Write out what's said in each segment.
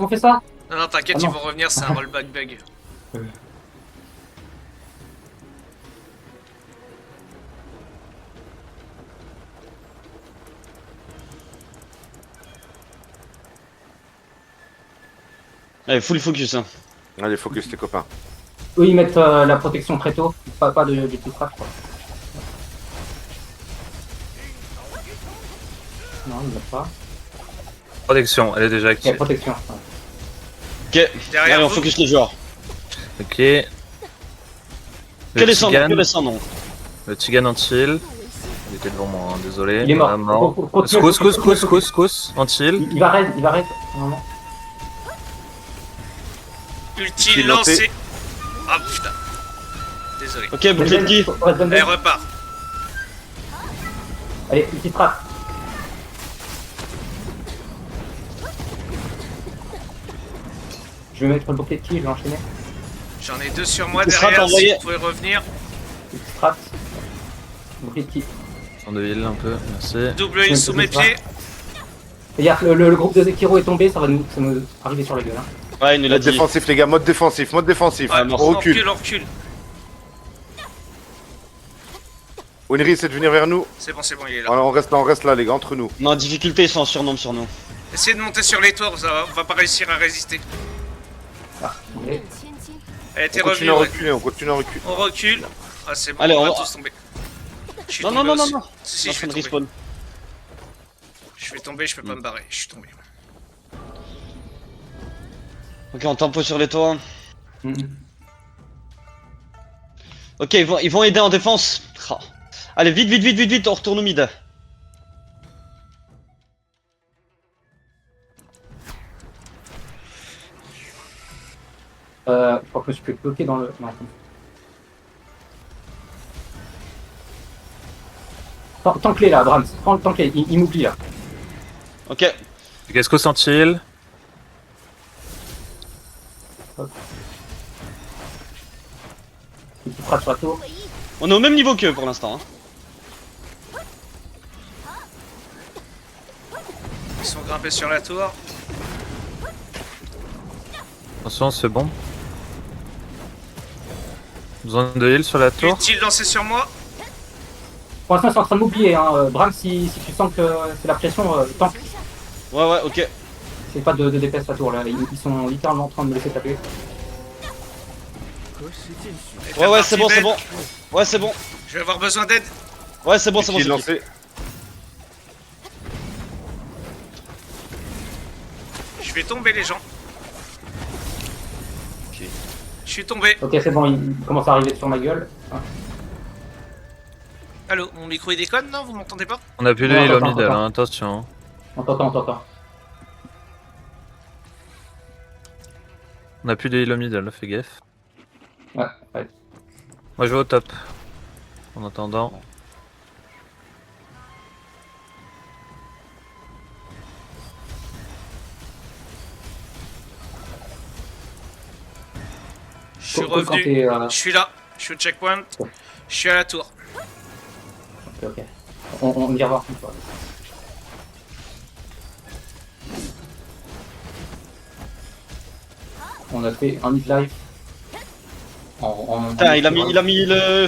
On fait ça? Non, non, t'inquiète, Ah ils non. vont revenir, c'est un rollback bug. Allez, full focus. Hein. Allez, focus tes copains. Eux, ils mettent la protection très tôt. Pas du tout crash, quoi. Non, ils mettent pas. Protection, elle est déjà Il y a active. protection. Ouais. Ok, Derrière allez, on vous. focus les joueurs. Ok. Que descendons, que Tigan, descendons. le Tigan anti-heal. Il était devant moi, hein, désolé. Il est mort. Ah, mort. Continue, Cous, anti-heal. Il va raid, normalement. Ulti lancé. lancé. Ah putain. Désolé. Ok, bouclier de qui Elle repart. Allez, petite frappe. Je vais mettre le bouclier de qui, je vais enchaîner. J'en ai deux sur moi Tu seras derrière, si envoyé. vous pouvez revenir. Petite frappe. Bouclier de qui. On de heal un peu, merci. Double heal sous mes pieds. Regarde, le groupe de Zekiro est tombé, ça va nous arriver sur la gueule. Hein. Ouais, il nous l'a Mode dit. défensif, les gars, mode défensif, mode défensif. Ouais, on mort. On recule. recule, on recule. Winry essaie de venir vers nous. C'est bon, il est là. Voilà, on reste là, les gars, entre nous. Non, difficulté, ils sont en surnombre sur nous. Essayez de monter sur les tours, on va pas réussir à résister. Ah, ok. Elle était On continue revenue, à ouais. reculer, on continue à reculer. On recule. Ah, c'est bon, Allez, on on va va- tous tomber. Je suis Non, tombé non, non, aussi. non, non. Si, On est je en suis train de tombé. respawn. Je vais tomber, je peux pas me barrer. Je suis tombé. Ok, on tempo sur les toits. Mhm. Ok, ils vont aider en défense. Ah. Allez, vite, on retourne au mid. Je crois que je me suis fait bloquer dans le. Non. Tant que les là, Brahms. Tant que les, il m'oublie là. Ok, Qu'est-ce qu'on anti-heal? Petite frappe sur la tour. on est au même niveau qu'eux pour l'instant. Hein. Ils sont grimpés sur la tour. Attention, c'est bon. Besoin de heal sur la tour. Ulti lancé sur moi. Pour l'instant, ils sont en train de m'oublier. Hein. Brahms, si tu sens que c'est la pression, tant Ouais, ok. c'est pas de DPS la tour là. Ils sont littéralement en train de me laisser taper. Ouais, c'est bon, c'est bon. Ouais, c'est bon. Je vais avoir besoin d'aide. Ouais, c'est bon, c'est bon. Qui c'est lancé. Je vais tomber, les gens. Ok. Je suis tombé. Ok, c'est bon, il commence à arriver sur ma gueule. Ah. Allô, mon micro il déconne, non? Vous m'entendez pas? On a plus de Non, heal au attends, middle, attends. hein, attention. On t'entend. On a plus de heal au middle, fais gaffe. Ouais. Moi je vais au top. En attendant. Je suis Quand revenu. t'es, Je suis là. Je suis au checkpoint. Je suis à la tour. Ok. On ira voir une fois. On a fait un mid-life. Putain, il a mis le.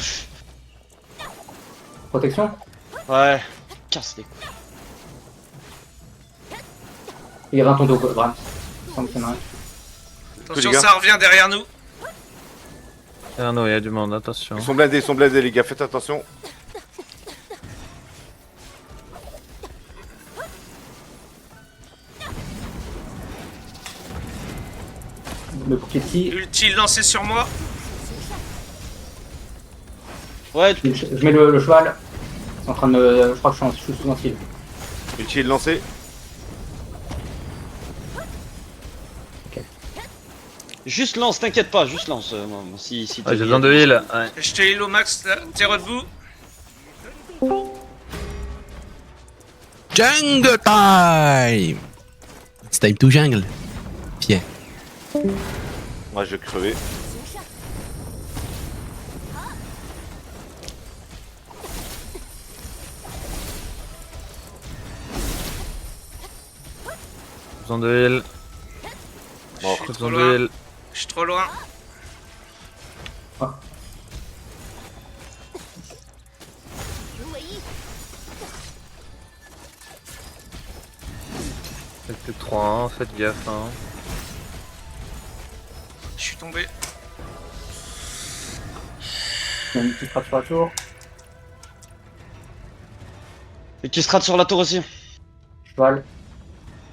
Protection. Ouais. Casse les couilles. Il y avait un ton d'eau, Brahms. Il semble qu'il y en a un. Attention, les gars. ça revient derrière nous. Ah non, il y a du monde, attention. Ils sont blindés, les gars, faites attention. Le bouquet de qui. Ulti lancé sur moi. Ouais, Je mets le cheval. Ils sont en train de me. Je crois que je suis sous un fil. Ulti lancé. juste lance, t'inquiète pas, juste lance. Si Ah, j'ai besoin de heal. Ouais. Je te heal au max. T'es debout. Jungle time! It's time to jungle. Bien. Moi, je vais crever. Besoin de heal. Mort. Je suis Ils trop ont loin. des- Je suis trop loin. C'était 3-1, faites gaffe. Hein. Je suis tombé. Il y a une petite frappe sur la tour. Et qui se rate sur la tour aussi. Cheval.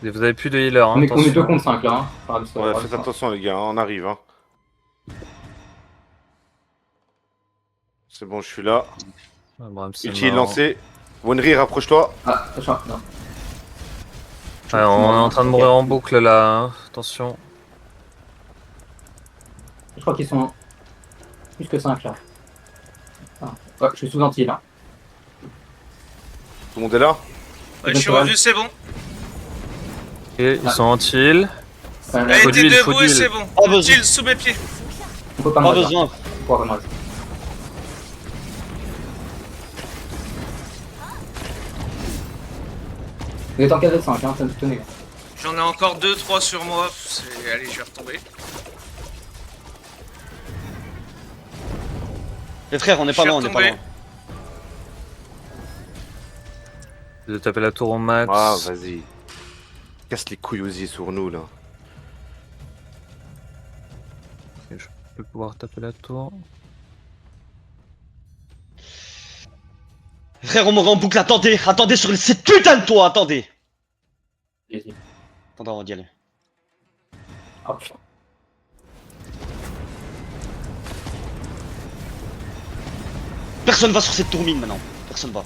Et vous avez plus de healer, hein, On est 2 attention. contre 5 là. Hein. Ouais, faites attention les gars, hein, on arrive. Hein. C'est bon, je suis là. Ah, Brahms, c'est Ulti est mort. lancé. Wenry, rapproche-toi. Ah, attention, non. Ouais, on est en train de mourir en boucle là, hein. Attention. Je crois qu'ils sont plus que 5 là. Ah. Ouais, je suis sous anti là. Tout le monde est là. Ouais, je suis revenu, c'est bon. Et ils sont anti-heal. Elle Faut était d'huile, faut debout et d'huile. c'est bon. Pas besoin. Utile sous mes pieds. On peut pas Pas me besoin. Pour me Vous êtes en 4 de 5, hein, tenez. J'en ai encore 2-3 sur moi. Allez, je vais retomber. Les frères, on est Je pas suis loin, on est pas retombé. loin. De taper la tour au max. Ah, vas-y. Casse les couilles aussi sur nous là. Je vais pouvoir taper la tour. Les frères, on m'aurait en boucle, attendez, attendez sur cette putain de toit, attendez. Allez-y. Attendez, on va y aller. Ah putain. Personne va sur cette tour mine maintenant. Personne va.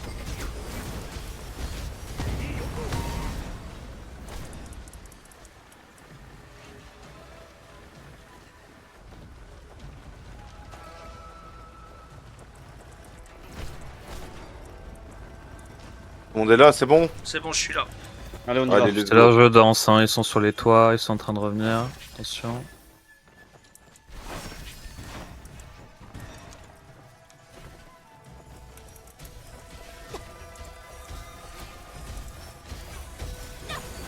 Tout le monde est là, c'est bon. C'est bon, je suis là. Allez, on y Allez, va. let's C'est leur go. jeu danse, hein. Ils sont sur les toits, ils sont en train de revenir. Attention.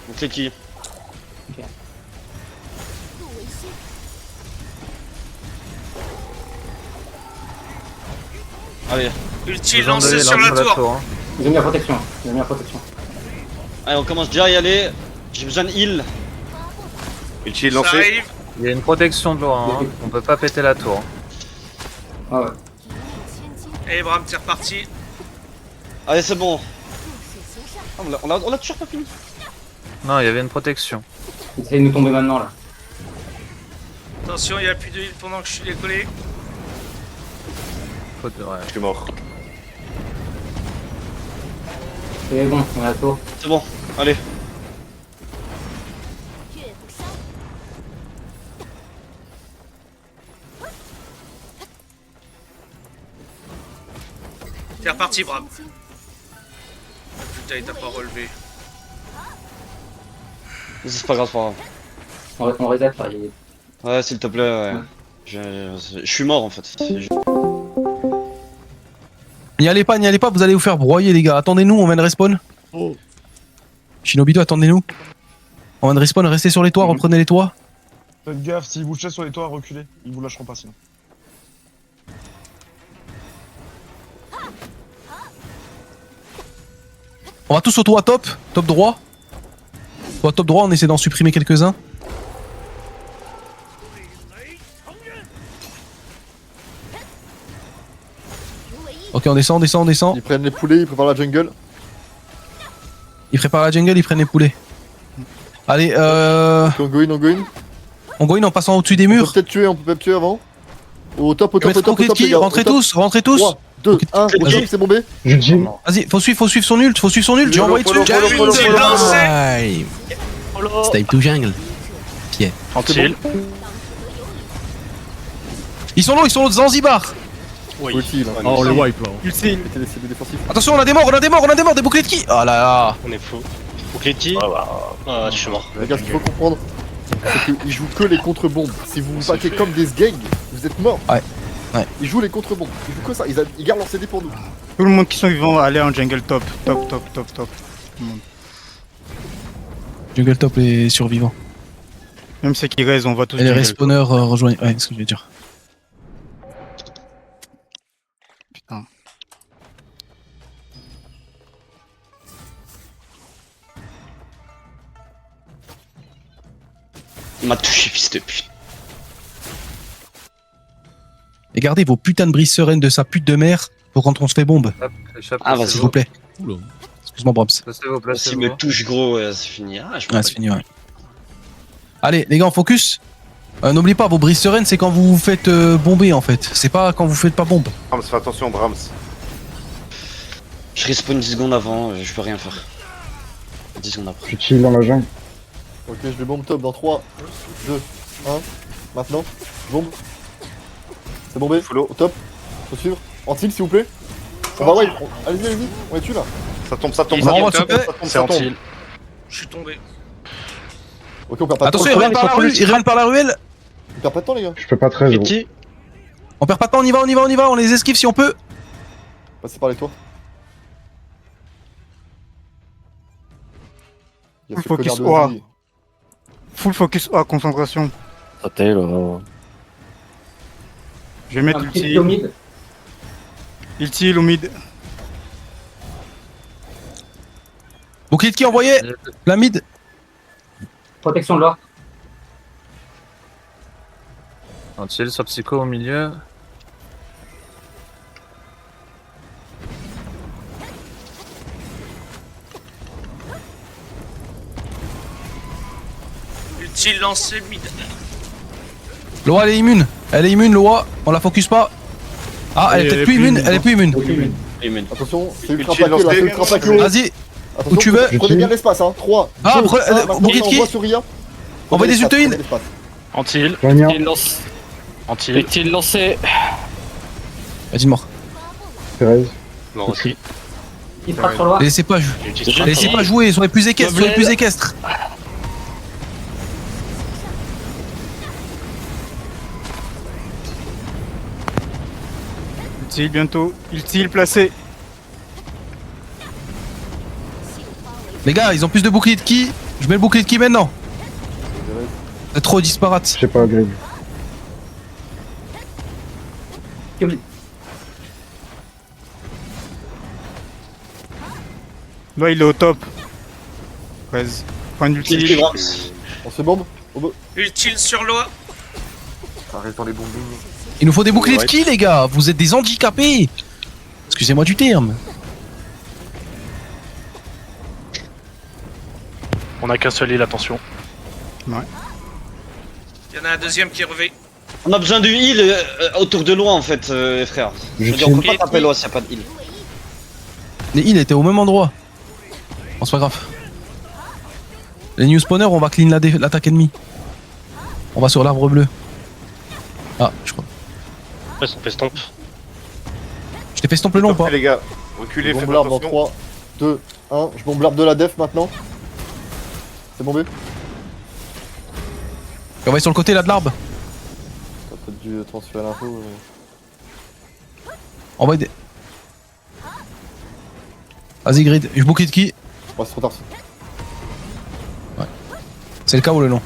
Donc c'est qui? Allez, Ulti Ils ont lancé donné sur la l'ordre tour. hein. Ils ont mis la protection. Ils ont mis la protection. allez, on commence déjà à y aller. J'ai besoin de heal. Ulti est Ça lancé. arrive. Il y a une protection de loin, hein. On peut pas péter la tour. Ah ouais. Et Bram, t'es reparti. Allez, c'est bon. Ah, on l'a toujours pas fini. Non, il y avait une protection. Ils essayent de nous tomber maintenant là. Attention, il n'y a plus d'huile pendant que je suis décollé. Faut de... ouais. Je suis mort. C'est bon, on a la tour. C'est bon, allez. T'es reparti, Bram. Putain, il t'a pas relevé. C'est pas grave, c'est pas grave. On reset là. Ouais, s'il te plaît, ouais. Je suis mort en fait. N'y allez pas, vous allez vous faire broyer, les gars. Attendez-nous, on vient de respawn. Shinobito, attendez-nous. On vient de respawn, restez sur les toits, reprenez les toits. Faites gaffe, s'ils vous chassent sur les toits, reculez. Ils vous lâcheront pas sinon. On va tous au toit top, top droit. Toit top droit, on essaie d'en supprimer quelques-uns. Ok, on descend, on descend, on descend. Ils prennent les poulets, ils préparent la jungle. Ils préparent la jungle, ils prennent les poulets. Allez, On go in, on go in. on go in en passant au-dessus des On peut murs. peut-être tuer, on peut peut-être tuer avant. Au top, au top, au top, au top, les gars. Rentrez tous, rentrez tous. 3, 2, 1, au top, c'est bombé. Vas-y, faut suivre son ult, J'ai envoyé dessus. follow, follow, follow, follow. Time. C'est time to jungle. Tranquille. Ils sont là, Zanzibar. Ulti, là. Oh, le wipe là. Mettez les cibles défensifs. Attention, on a des morts, des boucliers de qui? Oh là là. On est fou. Bouclier Ah, je suis mort. Les gars, ce qu'il faut comprendre, c'est qu'ils jouent que les contre-bombes. Si vous vous battez comme des sgegs, vous êtes morts. Ouais. Ils jouent les contre-bombes. Ils jouent que ça. Ils gardent leur CD pour nous. Tout le monde qui sont vivants, aller en jungle top. Top. Tout le monde. Jungle top et survivant. Même ceux qui restent, on voit tous. Et les jungle. respawners rejoignent. Ouais, c'est ce que je veux dire. Putain. Il m'a touché, fils de pute. Et gardez vos putains de brises sereines de sa pute de mère pour quand on se fait bombe, Hop, échappe, Ah, s'il vous plaît. Excuse-moi, Brahms. Placez-vous, S'il placez-vous. me touche, gros, c'est fini. Ah, je Ouais, c'est fini, ouais. Allez, les gars, on focus. N'oubliez pas, vos brises sereines, c'est quand vous vous faites bomber en fait. C'est pas quand vous faites pas bombe. Brahms, fais attention, Brahms. Je respawn 10 secondes avant, je peux rien faire. 10 secondes après. Tu chill dans la jungle. Ok, je vais bombe top dans 3, 2, 1. Maintenant, bombe. C'est bombé, Follow. au top. Faut suivre. Antil, s'il vous plaît. On va, ouais. Allez-y, allez-y. On est dessus là. Ça tombe, ça tombe, On ça envoie, tombe, s'il vous plaît. ça tombe, C'est ça tombe. Antil. Je suis tombé. Ok, on perd pas de temps. Attention, ils reviennent par la rue, ils reviennent par la ruelle. On perd pas de temps, les gars. Je fais pas 13 gros. Petit. On perd pas de temps, on y va, on y va, on y va, on les esquive si on peut. Passez par les toits. Il y a ce Focus connard de A. Ozzy. Full focus A, concentration. Je vais mettre Un petit ulti. au mid. Ulti, au mid. Bouclier de qui envoyé? La mid. Protection de l'or. Un chill sur Psycho au milieu. Utile lancé mid. Loa, elle est immune. Elle est immune, Loa. On la focus pas. Ah, elle est peut-être plus immune. Elle est plus immune. Amen. Attention, c'est ultra Utile plaqué là, lancé. c'est ultra plaqué. Vas-y, Attention, où tu veux. Prenez bien l'espace, hein. 3, Ah, 2, pre- 1. Maintenant, Bouclier de on qui voit sur Ria. Envoie des Prenez ultiles. l'espace. Antil. Soignant. Antil. lancé. Vas-y, mort. Thérèse. Il frappe sur l'or. Laissez pas jouer. Laissez pas jouer, soyez plus équestres, soyez plus équestres. Ulti bientôt. Ulti placé. Les gars, ils ont plus de boucliers de qui? Je mets le bouclier de qui maintenant? C'est trop disparate. Je sais pas, Greg. Là, il est au top. 13. Point Ulti, d'ulti. Brahms. On se bombe. Utile sur Loa. Arrête dans les bombes. Il nous faut des boucliers de qui, les gars? Vous êtes des handicapés. Excusez-moi du terme. On a qu'un seul île, attention. Il y en a un deuxième qui revêt. On a besoin de heal autour de loin en fait, frère. Je veux dire, on peut pas taper loin s'il y a pas de heal. Les heals étaient au même endroit. Bon, c'est pas grave. Les new spawners, on va clean l'attaque ennemie. On va sur l'arbre bleu. Ah, je crois. On fait stomp. Je t'ai fait stomp le long ou pas? Les gars, reculez, Je faites bombe l'arbre dans attention. 3, 2, 1. Je bombe l'arbre de la def maintenant. C'est bombé. On va aller sur le côté là de l'arbre. T'as peut-être dû transférer l'info. On va aider. Vas-y, grid. Je bouclier de qui? Ouais, c'est trop tard. C'est le chaos le long.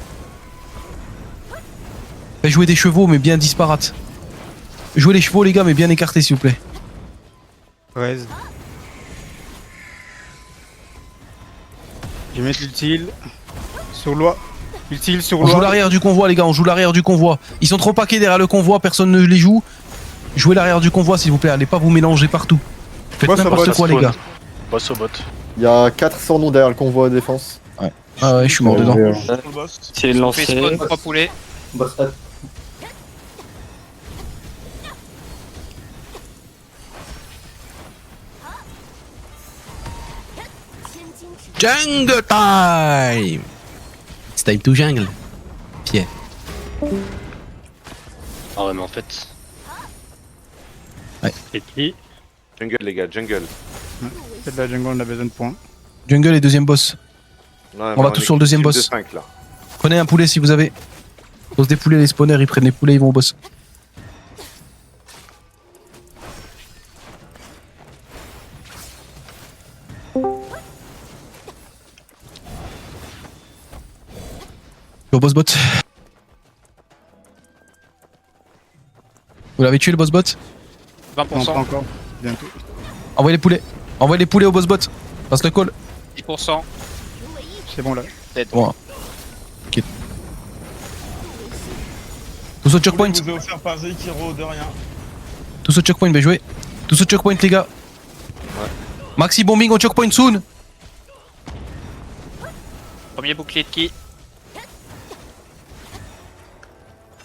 Faites jouer des chevaux, mais bien disparates. Jouez les chevaux, les gars, mais bien écartés, s'il vous plaît. 13. Je vais mettre l'utile. Sur loi. Utile sur On joue loi. l'arrière du convoi, les gars, on joue l'arrière du convoi. Ils sont trop paqués derrière le convoi, personne ne les joue. Jouez l'arrière du convoi, s'il vous plaît, allez pas vous mélanger partout. Faites Boss au n'importe bot, quoi, les gars. Boss au bot. Il y a 400 noms derrière le convoi de défense. Ah ouais, je suis mort dedans. C'est lancé. Trois poulets. Boss up. Jungle time! It's time to jungle. Pierre. Ah ouais, mais en fait. Ouais. Et puis. Jungle, les gars, jungle. Faites de la jungle, on a besoin de points. Jungle et deuxième boss. Ouais, On va est tous sur le deuxième équipe boss. de 5, là. Prenez un poulet si vous avez. Pose des poulets, les spawners, ils prennent les poulets, ils vont au boss. Au boss bot. Vous l'avez tué le boss bot? 20%. Non, pas encore. Bientôt. Envoyez les poulets. Envoyez les poulets au boss bot. Passe le call. 10%. C'est bon là. Bon. Ok. Tous au checkpoint. Je vous ai offert par Zekiro, de rien. Tous au checkpoint, bien joué. Tous au checkpoint, les gars. Maxi bombing au checkpoint soon. Premier bouclier de qui?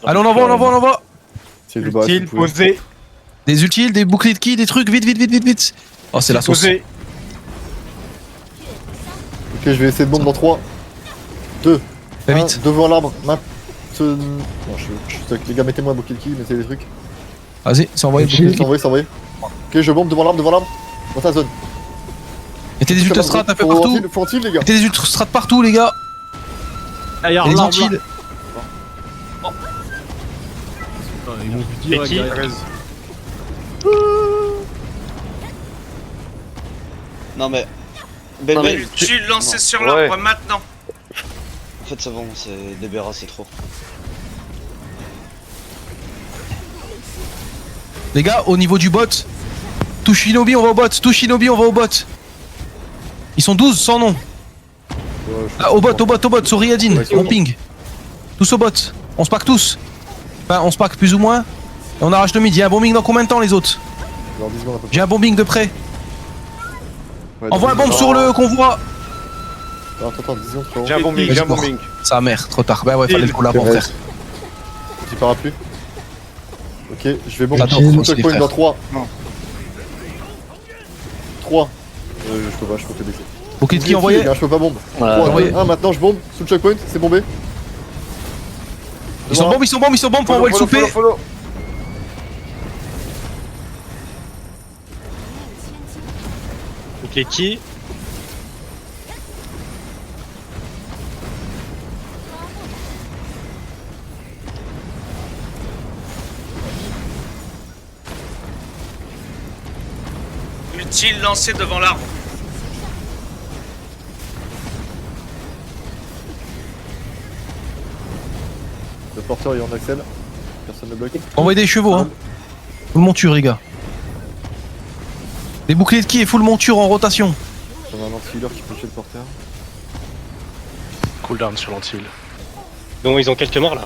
Allez, on envoie. C'est le bas, si Utile, vous pouvez. posé. Des utiles, des boucliers de qui, des trucs, vite. Oh, c'est la sauce. Posé. Ok, je vais essayer de bombe dans 3, 2, Fais 1, vite. devant l'arbre. Non, je suis les gars, mettez-moi un bouquet de qui, mettez des trucs. Vas-y, c'est envoyé. Utile. C'est envoyé. Ok, je bombe devant l'arbre. Dans ta zone. Mettez des ultrastrats un peu partout. Faut anti, les gars. Mettez des ultrastrats partout, les gars. Et les antilles. Ils m'ont vu direct derrière. 13. Non mais. Mais Ben, tu le lancer Non. sur Ouais. l'arbre maintenant. En fait, c'est bon, c'est DBR, c'est trop. Les gars, au niveau du bot, tout Shinobi, on va au bot. Ils sont 12 sans nom. Là, au bot, sur Riyadin, Ouais, c'est on bon. ping. Tous au bot. On se pack tous. Enfin, on se pack plus ou moins. Et on arrache le mid. Il y a un bombing dans combien de temps, les autres? Dans 10 secondes à peu près. J'ai un bombing de près. Ouais, Envoie un dans 10 bombe secondes. sur le convoi. Attends, 10 secondes, frérot. J'ai un bombing, Vas-y, j'ai un mort. bombing. Sa mère, trop tard. Bah ouais, fallait le coup l'avant, frère. Petit parapluie. Ok, je vais bombe. Attends, Sur faut le checkpoint frère. dans 3. Non. 3. Je peux te baisser. Bouclier de qui envoyé? Je peux pas bombe. Ouais. 3, envoyé. 2, 1, maintenant je bombe. Sous le checkpoint, c'est bombé. Ils sont bombes, faut envoyer le souper. Follow. Bouclier de qui? Utile lancé devant l'arbre. Le porteur est en accel. Personne ne bloque. Envoyez des chevaux, hein. Full monture, les gars. Des boucliers de qui et full monture en rotation. J'en ai un anti-healer qui peut tuer le porteur. Cooldown sur l'antil. Donc ils ont quelques morts là.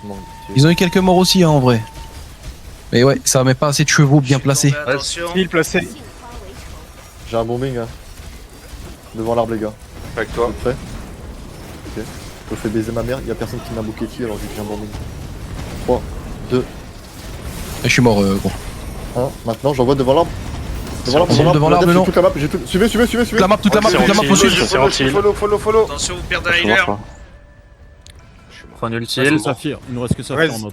Non, Ils ont eu quelques morts aussi, hein, en vrai. Mais ouais, ça met pas assez de chevaux bien placés. Attention. Il placé. J'ai un bombing hein. Devant l'arbre, les gars. Avec toi. Vous êtes prêts? Ok. Je fais baiser ma mère. Y'a personne qui m'a bouqué qui alors que j'ai un bombing. 3, 2, Je suis mort, gros. 1. Maintenant j'envoie devant l'arbre. Devant l'arbre, J'ai non. toute la map. Suivez. Toute la map, toute la map, faut suivre. Follow. Attention, vous perdez un healer. Je suis mort. Prends une Il ultile. nous reste que ça Ouais. en mode.